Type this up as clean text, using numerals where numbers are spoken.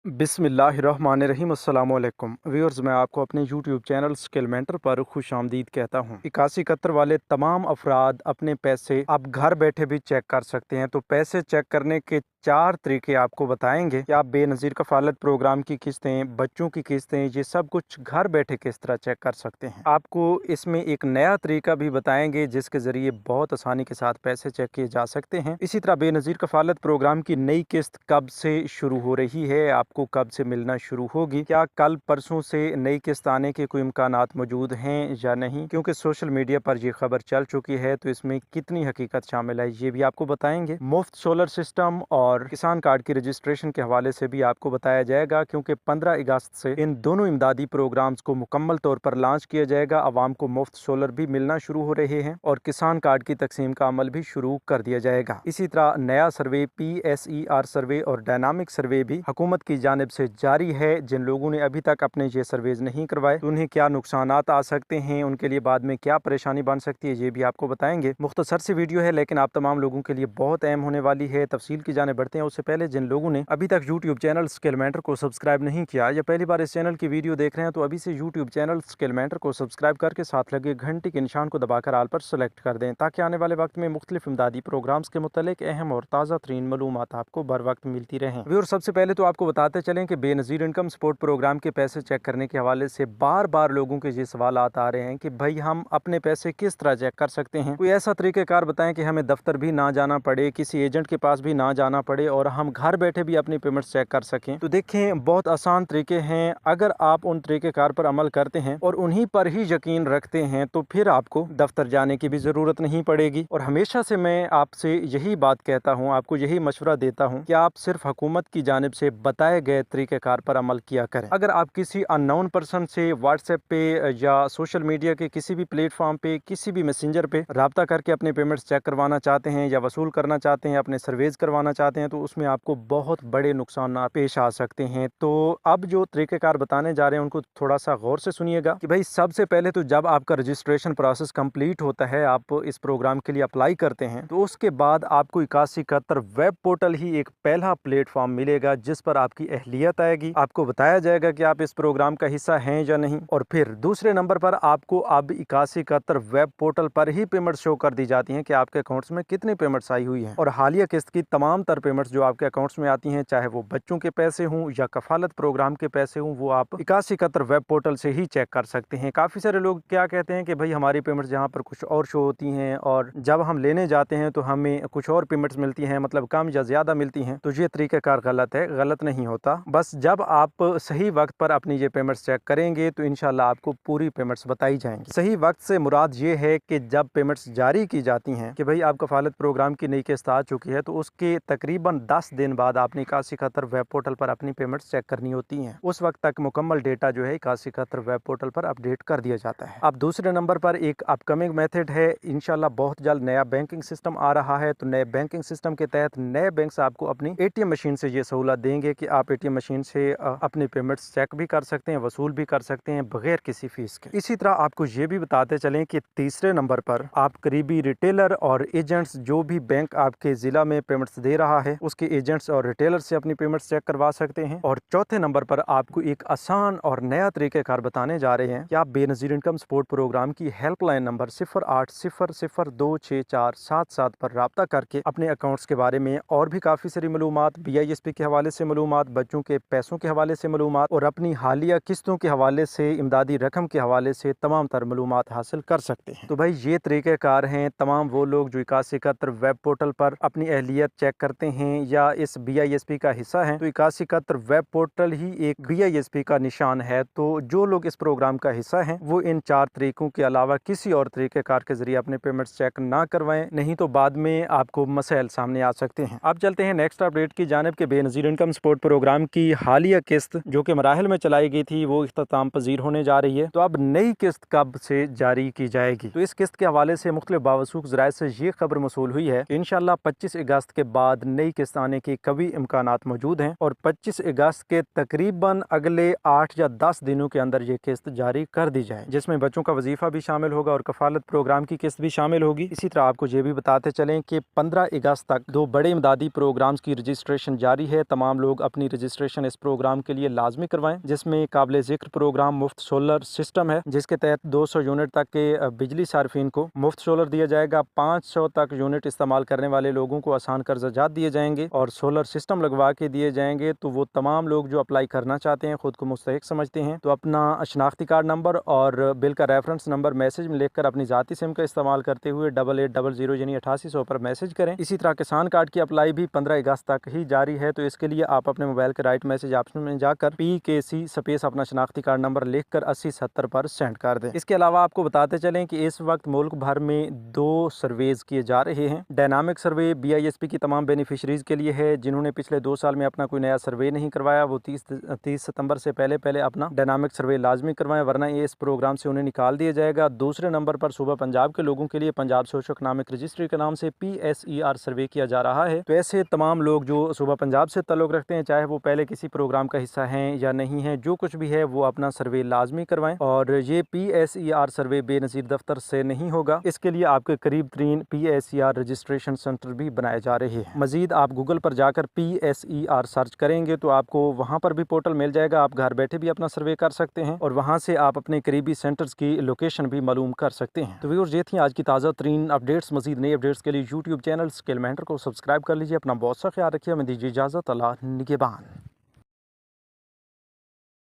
बिस्मिल्लाहिर्रहमानिर्रहीम अस्सलामुअलैकुम व्यूअर्स, मैं आपको अपने यूट्यूब चैनल स्किल मेंटर पर खुशामदीद कहता हूँ। 8171 वाले तमाम अफराद अपने पैसे आप घर बैठे भी चेक कर सकते हैं। तो पैसे चेक करने के 4 तरीके आपको बताएंगे कि आप बेनज़ीर कफ़ालत प्रोग्राम की किस्तें, बच्चों की किस्तें, ये सब कुछ घर बैठे किस तरह चेक कर सकते हैं। आपको इसमें एक नया तरीका भी बताएंगे जिसके ज़रिए बहुत आसानी के साथ पैसे चेक किए जा सकते हैं। इसी तरह बेनज़ीर कफ़ालत प्रोग्राम की नई किस्त कब से शुरू हो रही है, आपको कब से मिलना शुरू होगी, क्या कल परसों से नई किस्त आने के कोई इम्कानात मौजूद हैं या नहीं, क्योंकि सोशल मीडिया पर ये खबर चल चुकी है। तो इसमें कितनी हकीकत शामिल है ये भी आपको बताएंगे। मुफ्त सोलर सिस्टम और किसान कार्ड की रजिस्ट्रेशन के हवाले से भी आपको बताया जाएगा, क्योंकि 15 अगस्त से इन दोनों इमदादी प्रोग्राम्स को मुकम्मल तौर पर लॉन्च किया जाएगा। आवाम को मुफ्त सोलर भी मिलना शुरू हो रहे हैं और किसान कार्ड की तकसीम का अमल भी शुरू कर दिया जाएगा। इसी तरह नया सर्वे PSER सर्वे और डायनामिक सर्वे भी हुकूमत की जानिब से जारी है। जिन लोगों ने अभी तक अपने ये सर्वेज नहीं करवाए तो उन्हें क्या नुकसानात आ सकते हैं, उनके लिए बाद में क्या परेशानी बन सकती है, ये भी आपको बताएंगे। मुख्तसर सी वीडियो है लेकिन आप तमाम लोगों के लिए बहुत अहम होने वाली है। तफसील की जाने बढ़ते हैं उससे पहले जिन लोगों ने अभी तक यूट्यूब चैनल स्किल मेंटर को सब्सक्राइब नहीं किया या पहली बार इस चैनल की वीडियो देख रहे हैं तो अभी से यूट्यूब चैनल स्किल मेंटर को सब्सक्राइब करके साथ लगे घंटी के निशान को दबाकर आल पर सेलेक्ट कर दें, ताकि आने वाले वक्त में मुख्तलिफ इमदादी प्रोग्राम्स के मुतालिक अहम और ताज़ा तरीन मालूमात आपको बर वक्त मिलती रहें। और सबसे पहले तो आपको बताते चलें कि बेनज़ीर इनकम सपोर्ट प्रोग्राम के पैसे चेक करने के हवाले से बार बार लोगों के ये सवाल आ रहे हैं कि भाई हम अपने पैसे किस तरह चेक कर सकते हैं। कोई ऐसा तरीक़ेकार बताएं कि हमें दफ्तर भी ना जाना पड़े, किसी एजेंट के पास भी ना जाना पड़े और हम घर बैठे भी अपनी पेमेंट्स चेक कर सकें। तो देखें, बहुत आसान तरीके हैं। अगर आप उन तरीक़ेकार पर अमल करते हैं और उन्हीं पर ही यकीन रखते हैं तो फिर आपको दफ्तर जाने की भी ज़रूरत नहीं पड़ेगी। और हमेशा से मैं आपसे यही बात कहता हूँ, आपको यही मशवरा देता हूँ कि आप सिर्फ हुकूमत की जानिब से बताए गए तरीक़ेकार पर अमल किया करें। अगर आप किसी अननोन पर्सन से व्हाट्सएप पे या सोशल मीडिया के किसी भी प्लेटफॉर्म पे, किसी भी मैसेंजर पे राब्ता करके अपने पेमेंट्स चेक करवाना चाहते हैं या वसूल करना चाहते हैं, अपने सर्वेज करवाना चाहते हैं, तो उसमें आपको बहुत बड़े नुकसान पेश आ सकते हैं। तो अब जो तरीक़ेकार बताने जा रहे हैं उनको थोड़ा सा गौर से सुनिएगा कि भाई सबसे पहले तो जब आपका रजिस्ट्रेशन प्रोसेस कंप्लीट होता है, आप इस प्रोग्राम के लिए अप्लाई करते हैं, तो उसके बाद आपको 8171 वेब पोर्टल ही एक पहला प्लेटफॉर्म मिलेगा जिस पर आपकी अहलियत आएगी। आपको बताया जाएगा कि आप इस प्रोग्राम का हिस्सा हैं या नहीं। और फिर दूसरे नंबर पर आपको अब 8171 वेब पोर्टल पर ही पेमेंट शो कर दी जाती हैं कि आपके अकाउंट्स में कितनी पेमेंट्स आई हुई हैं। और हालिया किस्त की तमाम तर पेमेंट्स जो आपके अकाउंट्स में आती हैं, चाहे वो बच्चों के पैसे हों या कफालत प्रोग्राम के पैसे हों, वो आप 8171 वेब पोर्टल से ही चेक कर सकते हैं। काफ़ी सारे लोग क्या कहते हैं कि भाई हमारी पेमेंट्स यहाँ पर कुछ और शो होती हैं और जब हम लेने जाते हैं तो हमें कुछ और पेमेंट्स मिलती हैं, मतलब कम या ज़्यादा मिलती हैं। तो ये तरीक़ाकार गलत है, गलत नहीं होता। बस जब आप सही वक्त पर अपनी ये पेमेंट्स चेक करेंगे तो इंशाल्लाह आपको पूरी पेमेंट्स बताई जाएंगी। सही वक्त से मुराद ये है कि जब पेमेंट्स जारी की जाती हैं कि भाई आप कफालत प्रोग्राम की नई किस्त आ चुकी है, तो उसके तकरीबन 10 दिन बाद आपने 8171 वेब पोर्टल पर अपनी पेमेंट्स चेक करनी होती हैं। उस वक्त तक मुकम्मल डेटा जो है 8171 वेब पोर्टल पर अपडेट कर दिया जाता है। अब दूसरे नंबर पर एक अपकमिंग मेथड है, इंशाल्लाह बहुत जल्द नया बैंकिंग सिस्टम आ रहा है। तो नए बैंकिंग सिस्टम के तहत नए बैंक आपको अपनी ATM मशीन से ये सहूलत देंगे कि आप ATM मशीन से अपनी पेमेंट्स चेक भी कर सकते हैं, वसूल भी कर सकते हैं बगैर किसी फीस के। इसी तरह आपको ये भी बताते चलें कि तीसरे नंबर पर आप करीबी रिटेलर और एजेंट्स, जो भी बैंक आपके जिला में पेमेंट्स दे रहा है, उसके एजेंट्स और रिटेलर से अपनी पेमेंट्स चेक करवा सकते हैं। और चौथे नंबर पर आपको एक आसान और नया तरीक़ेकार बताने जा रहे हैं कि आप बेनज़ीर इनकम सपोर्ट प्रोग्राम की हेल्पलाइन नंबर 0800026477 पर राब्ता करके अपने अकाउंट्स के बारे में और भी काफ़ी सारी मालूमात, BISP के हवाले से मालूमात, बच्चों के पैसों के हवाले से मालूमात और अपनी हालिया किस्तों के हवाले से, इमदादी रकम के हवाले से तमाम तर मालूमात हासिल कर सकते हैं। तो भाई ये तरीक़ेकार हैं। तमाम वो लोग जो 8171 वेब पोर्टल पर अपनी अहलियत चेक करते हैं या इस BISP का हिस्सा हैं, तो 8171 वेब पोर्टल ही एक BISP का निशान है। तो जो लोग इस प्रोग्राम का हिस्सा हैं वो इन 4 तरीकों के अलावा किसी और तरीक़ेकार के जरिए अपने पेमेंट्स चेक ना करवाएं, नहीं तो बाद में आपको मसाइल सामने आ सकते हैं। अब चलते हैं नेक्स्ट अपडेट की जानिब के बेनज़ीर इनकम सपोर्ट प्रोग्राम की हालिया किस्त जो कि मराहिल में चलाई गई थी वो इख्तिताम पजीर होने जा रही है। तो अब नई किस्त कब से जारी की जाएगी, तो इस किस्त के हवाले से मुख्तलिफ बावसूख ज़राए से ये खबर मसूल हुई है कि इंशाल्लाह 25 अगस्त के बाद नई किस्त आने के कभी इम्कानात मौजूद हैं और 25 अगस्त के तकरीबन अगले 8 या 10 दिनों के अंदर ये किस्त जारी कर दी जाए, जिसमें बच्चों का वजीफा भी शामिल होगा और कफालत प्रोग्राम की किस्त भी शामिल होगी। इसी तरह आपको ये भी बताते चलें कि 15 अगस्त तक 2 बड़े इमदादी प्रोग्राम्स की रजिस्ट्रेशन जारी है। तमाम लोग अपनी रजिस्ट्रेशन इस प्रोग्राम के लिए लाजमी करवाएं, जिसमें काबिल जिक्र प्रोग्राम मुफ्त सोलर सिस्टम है, जिसके तहत 200 यूनिट तक के बिजली सार्फिन को मुफ्त सोलर दिया जाएगा। 500 तक यूनिट इस्तेमाल करने वाले लोगों को आसान कर्जाजात दिए जाएंगे और सोलर सिस्टम लगवा के दिए जाएंगे। तो वो तमाम लोग जो अप्लाई करना चाहते हैं, खुद को मुस्तहिक समझते हैं, तो अपना शनाख्ती कार्ड नंबर और बिल का रेफरेंस नंबर मैसेज में लिखकर अपनी जाती सिम का इस्तेमाल करते हुए 8800 यानी 8800 पर मैसेज करें। इसी तरह किसान कार्ड की अप्लाई भी 15 अगस्त तक ही जारी है। तो इसके लिए आप अपने मोबाइल के राइट मैसेज ऑप्शन में जाकर PKC स्पेस अपना शनाख्ती कार्ड नंबर लिखकर 8070 पर सेंड कर दें। इसके अलावा आपको बताते चलें कि इस वक्त मुल्क भर में 2 सर्वेज किए जा रहे हैं। डायनामिक सर्वे BISP की तमाम बेनिफिशरीज के लिए है। जिन्होंने पिछले 2 साल में अपना कोई नया सर्वे नहीं करवाया, वो 30 सितंबर से पहले अपना डायनामिक सर्वे लाजमी करवाएं, वरना ये इस प्रोग्राम से उन्हें निकाल दिया जाएगा। दूसरे नंबर पर सूबा पंजाब के लोगों के लिए पंजाब सोशो इकोनॉमिक रजिस्ट्री के नाम से PSER सर्वे किया जा रहा है। तो ऐसे तमाम लोग जो सूबा पंजाब से ताल्लुक रखते हैं, चाहे वो पहले किसी प्रोग्राम का हिस्सा हैं या नहीं है, जो कुछ भी है वो अपना सर्वे लाजमी करवाएं। और ये PSER सर्वे बेनज़ीर दफ्तर से नहीं होगा, इसके लिए आपके करीब तरीन PSER रजिस्ट्रेशन सेंटर भी बनाए जा रहे हैं। मजीद आप गूगल पर जाकर PSER सर्च करेंगे तो आपको वहाँ पर भी पोर्टल मिल जाएगा। आप घर बैठे भी अपना सर्वे कर सकते हैं और वहाँ से आप अपने करीबी सेंटर्स की लोकेशन भी मालूम कर सकते हैं। तो व्यूअर्स, ये थी आज की ताज़ा तरीन अपडेट्स। मजीद नई अपडेट्स के लिए यूट्यूब चैनल स्किल मेंटर को सब्सक्राइब कर लीजिए। अपना बहुत सा ख्याल रखिए। हमें दीजिए इजाज़त। अल्लाह निगहबान।